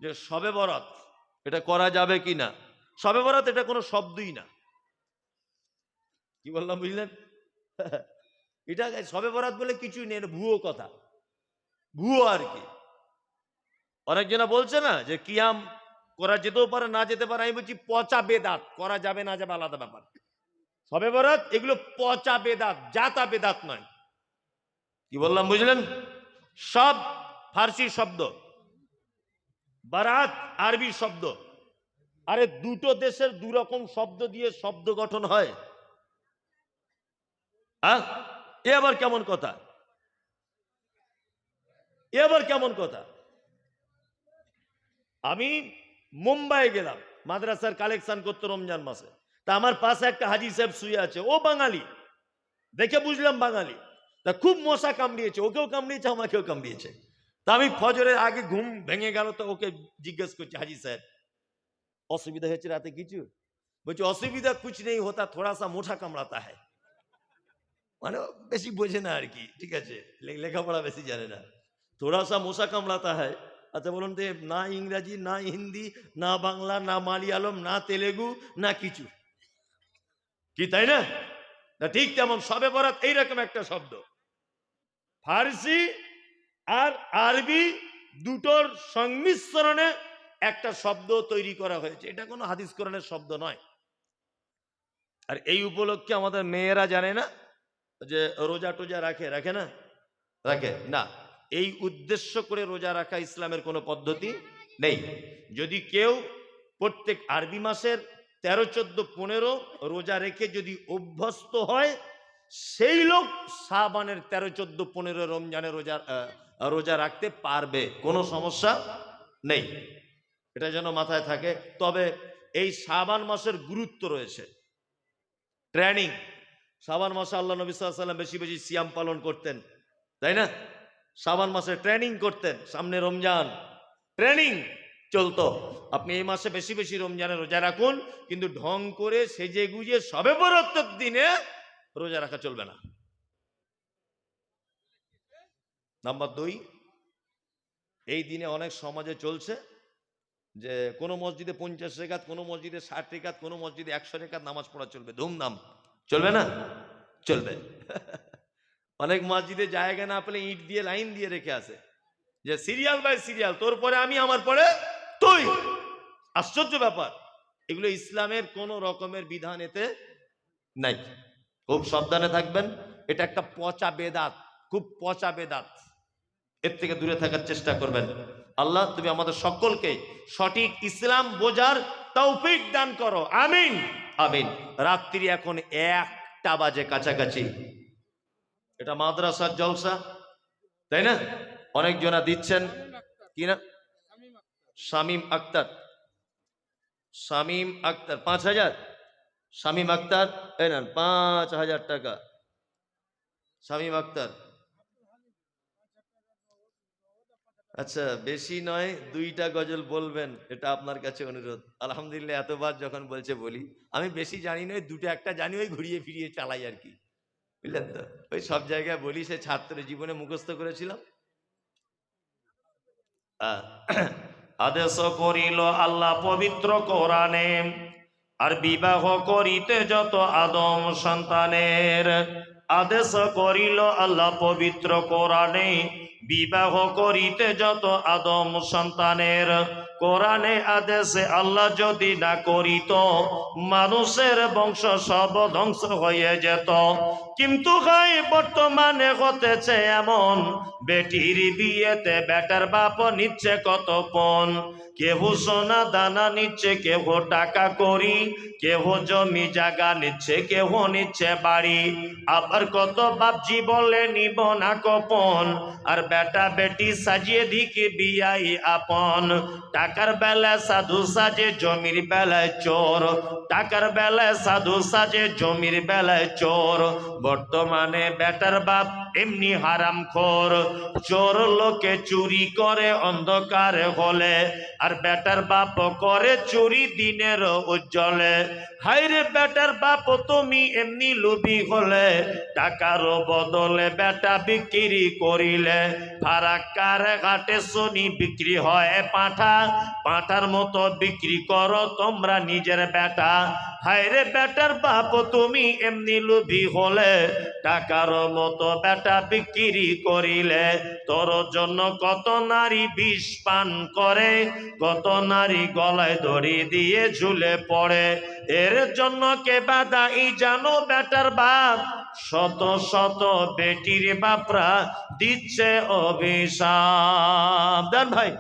যে শবে বরাত এটা করা যাবে কি না। শবে বরাত এটা কোনো শব্দই না। কি বললাম বুঝলেন? এটা শবে বরাত বলে কিছুই নেই, এটা ভুয়ো কথা, ভুয়ো আর কি। অনেকজনা বলছে না যে কিয়াম করা যেতেও পারে না যেতে পারে, আমি বলছি পচা বেদাত, করা যাবে না যাবে আলাদা ব্যাপার। শবে বরাত এগুলো পচা বেদাত, জাতা বেদাত নয়। কি বললাম বুঝলেন? সব ফার্সি শব্দ, বারাত আরবি শব্দ। আরে দুটো দেশের দু রকম শব্দ দিয়ে শব্দ গঠন হয়? এ আবার কেমন কথা? এ আবার কেমন কথা? আমি মুম্বাই গেলাম মাদ্রাসার কালেকশন করতে রমজান মাসে। তা আমার পাশে একটা হাজি সাহেব শুয়ে আছে, ও বাঙালি, দেখে বুঝলাম বাঙালি। তা খুব মশা কামড়িয়েছে, ওকেও কামড়িয়েছে আমাকেও কামড়িয়েছে। তা আমি ফজরের আগে ঘুম ভেঙে গেল, তো ওকে জিজ্ঞেস করছি, হাজি সাহেব অসুবিধা হয়েছে রাতে কিছু? বলছি অসুবিধা কুছ নেই হোতা, থোড়া সা মোটা কামড়াতা হ্যায়। মানে বেশি বোঝে না আর কি, ঠিক আছে, লেখাপড়া বেশি জানে না। থোড়া সা মশা কামড়াতা হয়। আচ্ছা বলুন তো, না ইংরাজি, না হিন্দি, না বাংলা, না মালিয়ালম, না তেলেগু, না কিছু, কি তাই না? ঠিক তেমন শবে বরাত এইরকম একটা শব্দ, ফার্সি আর আরবি দুটোর সংমিশ্রণে একটা শব্দ তৈরি করা হয়েছে। এটা কোনো হাদিস কোরআনের শব্দ নয়। আর এই উপলক্ষে আমাদের মেয়েরা জানে না যে রোজা টোজা রাখে না, রাখে না। এই উদ্দেশ্য করে রোজা রাখা ইসলামের কোনো পদ্ধতি নেই। যদি কেউ প্রত্যেক আরবি মাসের 13, 14, 15 রোজা রেখে যদি অভ্যস্ত হয়, সেই লোক শাবানের 13, 14, 15 রমজানের রোজা রাখতে পারবে, কোনো সমস্যা নেই। এটা যেন মাথায় থাকে। তবে এই শাবান মাসের গুরুত্ব রয়েছে, ট্রেনিং। শাবান মাসে আল্লাহ নবী সাল্লাল্লাহু আলাইহি ওয়াসাল্লাম বেশি বেশি সিয়াম পালন করতেন, তাই না? শাবান মাসে ট্রেনিং করতেন, সামনে রমজান, ট্রেনিং চলতো। আপনি এই মাসে বেশি বেশি রমজানে রোজা রাখুন, কিন্তু ঢং করে সেজে গুজে শবে বরাতের দিনে রোজা রাখা চলবে না। নাম্বার 2, এই দিনে অনেক সমাজে চলছে যে কোনো মসজিদে 50 রেকাত, কোনো মসজিদে 60 রেকাত, কোনো মসজিদে 100 রেকাত নামাজ পড়া চলবে, ধুমধাম। চলবে না? চলবে। অনেক মসজিদে জায়গা না পেলে ইট দিয়ে লাইন দিয়ে রেখে আসে যে সিরিয়াল বাই সিরিয়াল, তোর পরে আমি, আমার পরে তুই। আশ্চর্য ব্যাপার, এগুলো ইসলামের কোন রকমের বিধান এতে নাই। খুব সাবধানে থাকবেন, এটা একটা পচা বেদাত, খুব পচা বেদাত। এর থেকে দূরে থাকার চেষ্টা করবেন। আল্লাহ তুমি আমাদের সকলকে সঠিক ইসলাম বোঝার তৌফিক দান করো, আমিন আমিন। রাত্রি এখন 1টা বাজে কাছাকাছি। এটা মাদ্রাসার জলসা, তাই না? অনেক জনা দিচ্ছেন, কি না? শামীম আক্তার, শামীম আক্তার 5000। শামীম আক্তার এই নেন 5000 টাকা। শামীম আক্তার, আচ্ছা বেশি নয়, 2টা গজল বলবেন, এটা আপনার কাছে অনুরোধ। আলহামদুলিল্লাহ, এতবার যখন বলছে বলি। আমি বেশি জানি নয়, 2টা একটা জানি, ওই ঘুরিয়ে ফিরিয়ে চালাই আর কি, বুঝলেন তো? ওই সব জায়গায় বলি, সে ছাত্র জীবনে মুখস্থ করেছিলাম। আদেশ করিল আল্লাহ পবিত্র কোরআনে, আর বিবাহ করিতে যত আদম সন্তানের। আদেশ করিল আল্লাহ পবিত্র কোরআনে, বিবাহ করিতে যত আদম সন্তানের। কোরআনে আদেশে আল্লাহ যদি না করিত, মানুষের বংশ সব ধ্বংস হয়ে যেত। কিন্তু হয় বর্তমানে হতেছে এমন, বেটির বিয়েতে বেটার বাপ নিচ্ছে কত পণ। কেহ সোনা দানা নিচ্ছে, কেহ টাকা করি, কেহ জমি জায়গা নিচ্ছে, কেহ নিচ্ছে বাড়ি। আবার কত বাপজি বলে নিব না গোপন, আর বেটা বেটি সাজিয়ে দিকে বিয়াই আপন। টাকার বেলায় সাধু সাজে, জমির বেলায় চোর। টাকার বেলায় সাধু সাজে, জমির বেলায় চোর। বর্তমানে বেটার বাপ এমনি হারামখোর। চোর লোকে চুরি করে অন্ধকারে হলে, আর বেটার বাপ করে চুরি দিনের উজ্জ্বলে। হাইরে বেটার বাপ তুমি এমনি লোভী হলে, টাকার বদলে বেটা বিক্রি করিলে। ফারাক্কার ঘাটে শুনি বিক্রি হয় পাঁঠা, পাঁঠার মতো বিক্রি করো তোমরা নিজের বেটা। হায়রে বেটার বাপ তুমি এমনি লোভী হলে, টাকার মতো বেটা বিক্রি করিলে। তোর জন্য কত নারী বিষ পান করে, কত নারী গলায় দড়ি দিয়ে ঝুলে পড়ে। এর জন্য কে বাদাই জানো বেটার বাপ, শত শত বেটির বাপরা দিচ্ছে অভিশাপ। দেন ভাই।